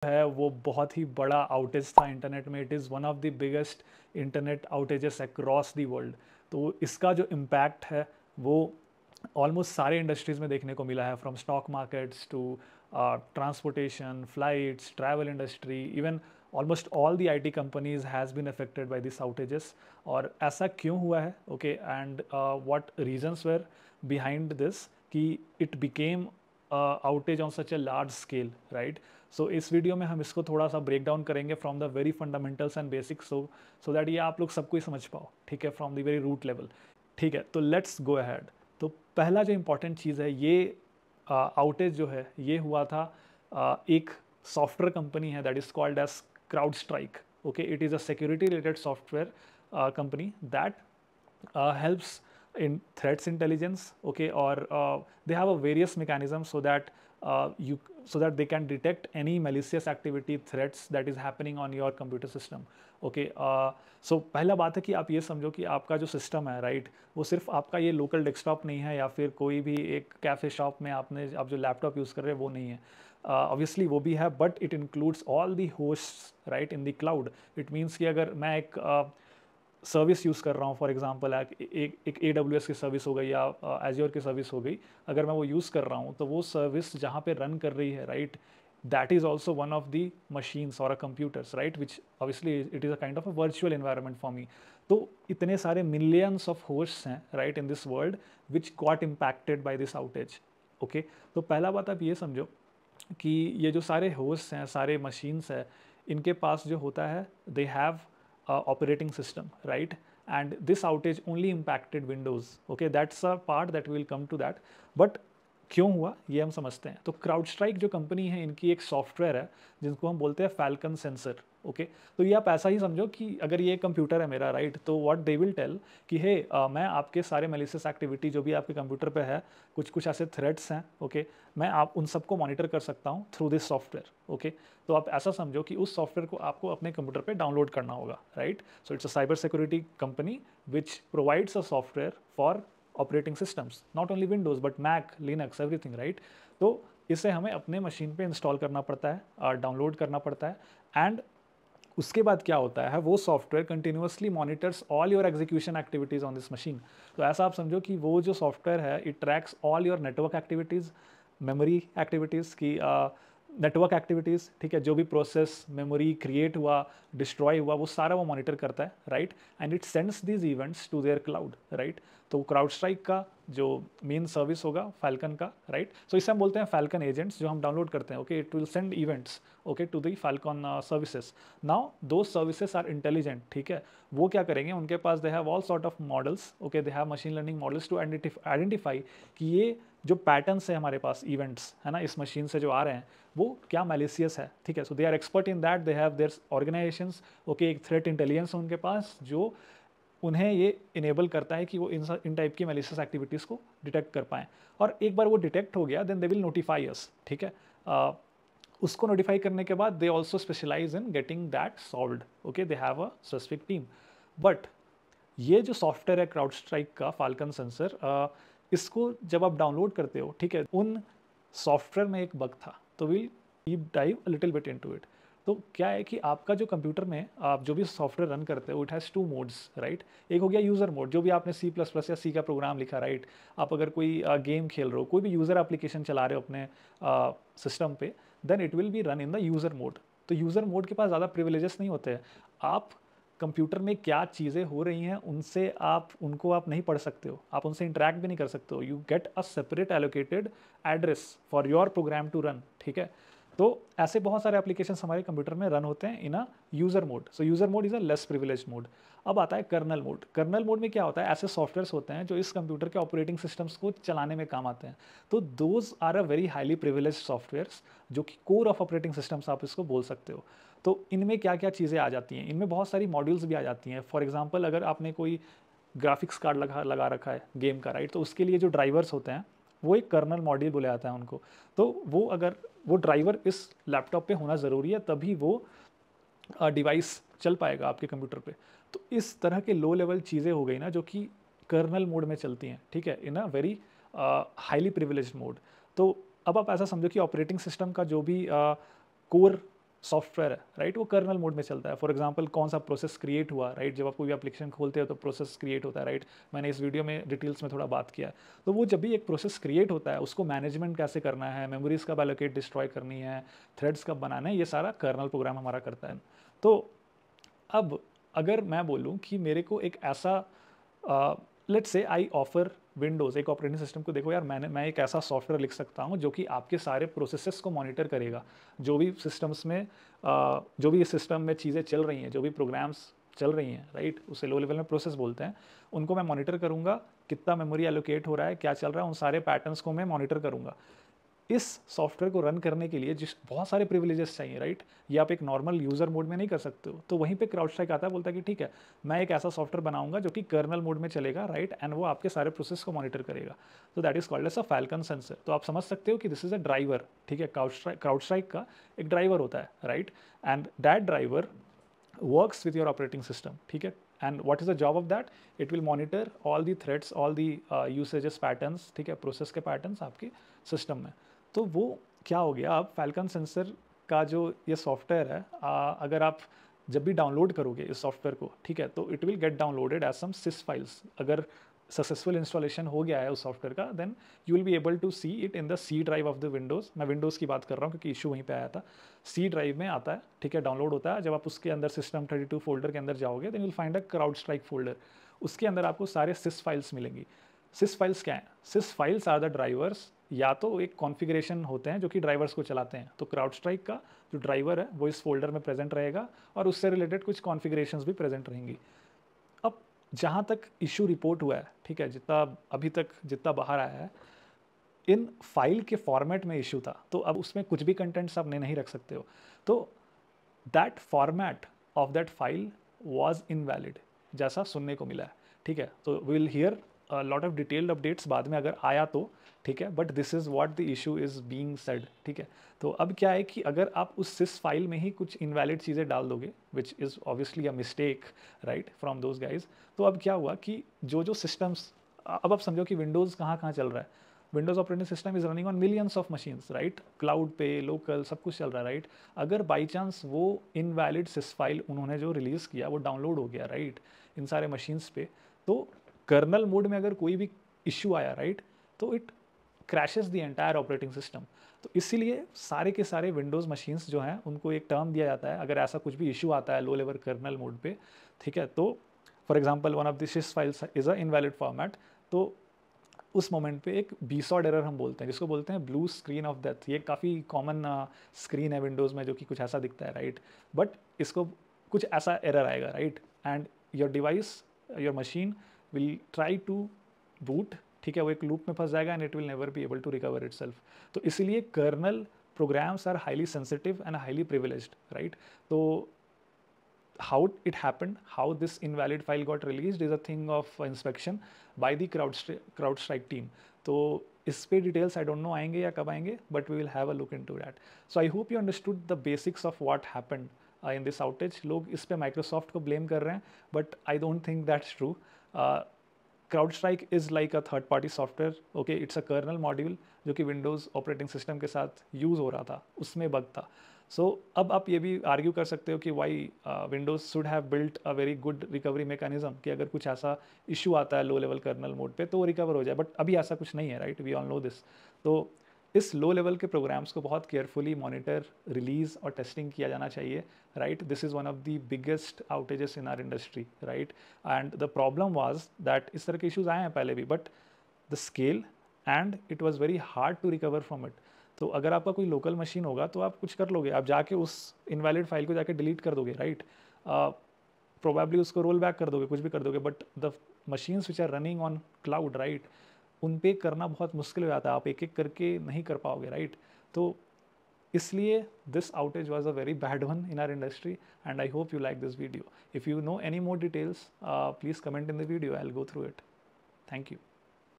है वो बहुत ही बड़ा आउटेज था इंटरनेट में। It is one of the biggest internet outages across the world. तो इसका जो इम्पैक्ट है वो ऑलमोस्ट सारे इंडस्ट्रीज़ में देखने को मिला है, from stock markets to transportation, flights, travel industry, even almost all the IT companies has been affected by this outages. और ऐसा क्यों हुआ है, okay, and what reasons were behind this कि it became outage on such a large scale, right? So इस video में हम इसको थोड़ा सा ब्रेक डाउन करेंगे from the very fundamentals and basics, so that ये आप लोग सबको ही समझ पाओ, ठीक है, from the very root level. ठीक है, तो लेट्स गो अहेड। तो पहला जो इंपॉर्टेंट चीज़ है, ये आउटेज जो है ये हुआ था एक सॉफ्टवेयर कंपनी है that is called as CrowdStrike. Okay, it is a security related software company that helps in threats intelligence, okay, or they have a various mechanisms so that so that they can detect any malicious activity, threats that is happening on your computer system, okay. So पहला बात है कि आप ये समझो कि आपका जो सिस्टम है, राइट, वो सिर्फ आपका ये लोकल डेस्कटॉप नहीं है या फिर कोई भी एक कैफ़े शॉप में आप जो लैपटॉप यूज़ कर रहे हैं वो नहीं है। ऑब्वियसली वो भी है, but it includes all the hosts, right, in the cloud. It means कि अगर मैं एक सर्विस यूज़ कर रहा हूँ, फॉर एग्जांपल एक AWS की सर्विस हो गई या एज्योर की सर्विस हो गई, अगर मैं वो यूज़ कर रहा हूँ तो वो सर्विस जहाँ पे रन कर रही है, right, that is also one of the machines और a computers, right, which obviously it is a kind of a virtual environment for me. तो इतने सारे मिलियंस ऑफ होस्ट्स हैं, right, in this world which got impacted by this outage, okay. तो पहला बात आप ये समझो कि ये जो सारे होस्ट हैं, सारे मशीन्स हैं, इनके पास जो होता है, they have operating system, right? And this outage only impacted Windows, okay, that's a part that we will come to that, but क्यों हुआ ये हम समझते हैं। तो CrowdStrike जो कंपनी है, इनकी एक सॉफ्टवेयर है जिनको हम बोलते हैं फैल्कन सेंसर, ओके। तो ये आप ऐसा ही समझो कि अगर ये कंप्यूटर है मेरा, राइट, तो व्हाट दे विल टेल कि हे मैं आपके सारे मेलिशियस एक्टिविटी जो भी आपके कंप्यूटर पे है, कुछ कुछ ऐसे थ्रेड्स हैं, ओके, मैं आप उन सबको मॉनिटर कर सकता हूँ थ्रू दिस सॉफ्टवेयर, ओके। तो आप ऐसा समझो कि उस सॉफ्टवेयर को आपको अपने कंप्यूटर पे डाउनलोड करना होगा, right. So it's a cyber security company which provides a software for operating systems, not only Windows but Mac, Linux, everything, right. तो इसे हमें अपने मशीन पे इंस्टॉल करना पड़ता है, डाउनलोड करना पड़ता है, एंड उसके बाद क्या होता है, वो software continuously monitors all your execution activities on this machine. तो ऐसा आप समझो कि वो जो सॉफ्टवेयर है, it tracks all your network activities, memory activities की नेटवर्क एक्टिविटीज़, ठीक है, जो भी प्रोसेस मेमोरी क्रिएट हुआ, डिस्ट्रॉय हुआ, वो सारा वो मॉनिटर करता है, right, and it sends these events to their cloud, right. तो क्राउड स्ट्राइक का जो मेन सर्विस होगा फैल्कन का, राइट, सो इसे हम बोलते हैं फैल्कन एजेंट्स जो हम डाउनलोड करते हैं, okay, it will send events, okay, to the Falcon services. Now those services are intelligent, ठीक है, वो क्या करेंगे, उनके पास they have all sort of models, okay, they have machine learning models to identify कि ये जो पैटर्न्स है हमारे पास इवेंट्स है ना इस मशीन से जो आ रहे हैं वो क्या मैलिशियस है, ठीक है। So they are expert in that, they have their organisations, okay, एक थ्रेट इंटेलिजेंस है उनके पास जो उन्हें ये इनेबल करता है कि वो इन टाइप की मैलिशियस एक्टिविटीज़ को डिटेक्ट कर पाएँ। और एक बार वो डिटेक्ट हो गया then they will notify us, ठीक है। उसको नोटिफाई करने के बाद they also specialize in getting that solved, okay, they have a specific team. But ये जो सॉफ्टवेयर है क्राउड स्ट्राइक का फाल्कन सेंसर, इसको जब आप डाउनलोड करते हो, ठीक है, उन सॉफ्टवेयर में एक बग था, तो we deep dive a little bit into it. तो क्या है कि आपका जो कंप्यूटर में आप जो भी सॉफ्टवेयर रन करते हो, it has two modes, right. एक हो गया यूज़र मोड, जो भी आपने C++ या सी का प्रोग्राम लिखा, राइट, आप अगर कोई गेम खेल रहे हो, कोई भी यूज़र एप्लीकेशन चला रहे हो अपने सिस्टम पे, then it will be run in the user mode. तो यूज़र मोड के पास ज़्यादा प्रिविलेजेस नहीं होते हैं। आप कंप्यूटर में क्या चीज़ें हो रही हैं उनसे आप नहीं पढ़ सकते हो, आप उनसे इंटरेक्ट भी नहीं कर सकते हो। You get a separate allocated address for your program to run, ठीक है। तो ऐसे बहुत सारे एप्लीकेशन हमारे कंप्यूटर में रन होते हैं in a user mode. So user mode is a less privilege mode. अब आता है कर्नल मोड। कर्नल मोड में क्या होता है, ऐसे सॉफ्टवेयर्स होते हैं जो इस कंप्यूटर के ऑपरेटिंग सिस्टम्स को चलाने में काम आते हैं। तो those are a very highly privilege softwares, जो कि कोर ऑफ ऑपरेटिंग सिस्टम्स आप इसको बोल सकते हो। तो इनमें क्या क्या चीज़ें आ जाती हैं, इनमें बहुत सारी मॉड्यूल्स भी आ जाती हैं। फॉर एग्जांपल अगर आपने कोई ग्राफिक्स कार्ड लगा रखा है गेम का, राइट, तो उसके लिए जो ड्राइवर्स होते हैं वो एक कर्नल मॉड्यूल बोला जाता है उनको। तो वो अगर वो ड्राइवर इस लैपटॉप पे होना ज़रूरी है, तभी वो डिवाइस चल पाएगा आपके कंप्यूटर पे। तो इस तरह के लो लेवल चीज़ें हो गई ना जो कि कर्नल मोड में चलती हैं, ठीक है, in a very highly privileged mode. तो अब आप ऐसा समझो कि ऑपरेटिंग सिस्टम का जो भी कोर सॉफ्टवेयर है, राइट, वो कर्नल मोड में चलता है। फॉर एग्जांपल कौन सा प्रोसेस क्रिएट हुआ, राइट, जब आप कोई एप्लीकेशन खोलते हो तो प्रोसेस क्रिएट होता है, राइट, मैंने इस वीडियो में डिटेल्स में थोड़ा बात किया है। तो वो जब भी एक प्रोसेस क्रिएट होता है उसको मैनेजमेंट कैसे करना है, मेमोरीज कब एलोकेट डिस्ट्रॉय करनी है, थ्रेड्स कब बनाना है, ये सारा कर्नल प्रोग्राम हमारा करता है। तो अब अगर मैं बोलूँ कि मेरे को एक ऐसा let's say I offer Windows, एक ऑपरेटिंग सिस्टम को देखो यार, मैं एक ऐसा सॉफ्टवेयर लिख सकता हूँ जो कि आपके सारे प्रोसेसेस को मॉनिटर करेगा, जो भी सिस्टम्स में जो भी इस सिस्टम में चीज़ें चल रही हैं, जो भी प्रोग्राम्स चल रही हैं, राइट, उसे लो लेवल में प्रोसेस बोलते हैं, उनको मैं मॉनिटर करूँगा, कितना मेमोरी एलोकेट हो रहा है, क्या चल रहा है, उन सारे पैटर्न्स को मैं मॉनिटर करूँगा। इस सॉफ्टवेयर को रन करने के लिए जिस बहुत सारे प्रिविलेजेस चाहिए, राइट, ये आप एक नॉर्मल यूज़र मोड में नहीं कर सकते हो। तो वहीं पे क्राउडस्ट्राइक आता है, बोलता है कि ठीक है, मैं एक ऐसा सॉफ्टवेयर बनाऊंगा जो कि कर्नल मोड में चलेगा, राइट, एंड वो आपके सारे प्रोसेस को मॉनिटर करेगा। तो that is called as a Falcon sensor. तो आप समझ सकते हो कि दिस इज अ ड्राइवर, ठीक है, क्राउडस्ट्राइक का एक ड्राइवर होता है, right, and that driver works with your operating system, ठीक है, and what is the job of that? It will monitor all the threads, all the usages patterns, ठीक है, प्रोसेस के पैटर्न्स आपके सिस्टम में। तो वो क्या हो गया, अब फैल्कन सेंसर का जो ये सॉफ्टवेयर है, अगर आप जब भी डाउनलोड करोगे इस सॉफ्टवेयर को, ठीक है, तो it will get downloaded as some sys files. अगर सक्सेसफुल इंस्टॉलेशन हो गया है उस सॉफ्टवेयर का, then you will be able to see it in the C drive of the Windows. मैं विंडोज़ की बात कर रहा हूँ क्योंकि इशू वहीं पे आया था। सी ड्राइव में आता है, ठीक है, डाउनलोड होता है। जब आप उसके अंदर सिस्टम 32 फोल्डर के अंदर जाओगे, then you will find a CrowdStrike folder. उसके अंदर आपको सारे सिस फाइल्स मिलेंगी। सिस फाइल्स क्या हैं? सिस फाइल्स आर द ड्राइवर्स, या तो एक कॉन्फ़िगरेशन होते हैं जो कि ड्राइवर्स को चलाते हैं। तो क्राउडस्ट्राइक का जो ड्राइवर है वो इस फोल्डर में प्रेजेंट रहेगा और उससे रिलेटेड कुछ कॉन्फ़िगरेशंस भी प्रेजेंट रहेंगी। अब जहाँ तक इशू रिपोर्ट हुआ है, ठीक है, जितना अभी तक जितना बाहर आया है, इन फाइल के फॉर्मेट में इशू था। तो अब उसमें कुछ भी कंटेंट्स आप नहीं रख सकते हो। तो that format of that file was invalid, जैसा सुनने को मिला है, ठीक है। तो we will hear lot of detailed updates बाद में अगर आया तो, ठीक है, but this is what the issue is being said, ठीक है। तो अब क्या है कि अगर आप उस सिस फाइल में ही कुछ इनवैलिड चीज़ें डाल दोगे, which is obviously a mistake, right, from those guys, तो अब क्या हुआ कि जो जो सिस्टम्स, अब आप समझो कि विंडोज़ कहाँ कहाँ चल रहा है। Windows operating system is running on millions of machines, right, cloud पे, लोकल, सब कुछ चल रहा है, राइट। अगर बाई चांस वो इनवैलिड सिस फाइल उन्होंने जो रिलीज़ किया वो डाउनलोड हो गया, राइट, इन सारे मशीन्स पे, तो कर्नल मोड में अगर कोई भी इश्यू आया, राइट, तो it crashes the entire operating system. तो इसीलिए सारे के सारे विंडोज़ मशीन्स जो हैं उनको एक टर्म दिया जाता है, अगर ऐसा कुछ भी इशू आता है लो लेवल कर्नल मोड पे, ठीक है, तो for example one of this sys files is a invalid format, तो उस मोमेंट पे एक बीसॉड एरर हम बोलते हैं, जिसको बोलते हैं ब्लू स्क्रीन ऑफ डेथ। ये काफ़ी कॉमन स्क्रीन है विंडोज़ में, जो कि कुछ ऐसा दिखता है, राइट, बट इसको कुछ ऐसा एरर आएगा, right, and your device, your machine will try to boot, ठीक है, वो एक लूप में फंस जाएगा and it will never be able to recover itself. तो इसीलिए kernel programs are highly sensitive and highly privileged, right. तो how it happened, how this invalid file got released is a thing of inspection by the CrowdStrike team. तो इस पे details I don't know आएंगे या कब आएंगे, but we will have a look into that. So I hope you understood the basics of what happened in this outage. लोग इस पे माइक्रोसॉफ्ट को ब्लेम कर रहे हैं, but I don't think that's true. CrowdStrike is like a third party software, okay, it's a kernel module जो कि Windows operating system के साथ यूज़ हो रहा था, उसमें बग था। सो अब आप ये भी आर्ग्यू कर सकते हो कि why Windows should have built a very good recovery mechanism, कि अगर कुछ ऐसा इशू आता है लो लेवल कर्नल मोड पे तो वो रिकवर हो जाए, बट अभी ऐसा कुछ नहीं है, right, we all know this. तो इस लो लेवल के प्रोग्राम्स को बहुत केयरफुली मॉनिटर, रिलीज और टेस्टिंग किया जाना चाहिए, right. This is one of the biggest outages in our industry, right, and the problem was that इस तरह के इशूज़ आए हैं पहले भी, but the scale and it was very hard to recover from it. तो अगर आपका कोई लोकल मशीन होगा तो आप कुछ कर लोगे, आप जाके उस इनवैलिड फाइल को जाके डिलीट कर दोगे, राइट, प्रोबेबली उसको रोल बैक कर दोगे, कुछ भी कर दोगे, but the machines which are running on cloud, right, उन पे करना बहुत मुश्किल हो जाता है, आप एक एक करके नहीं कर पाओगे, राइट। तो इसलिए this outage was a very bad one in our industry, and I hope you like this video. If you know any more details, please comment in the video, I'll go through it. Thank you.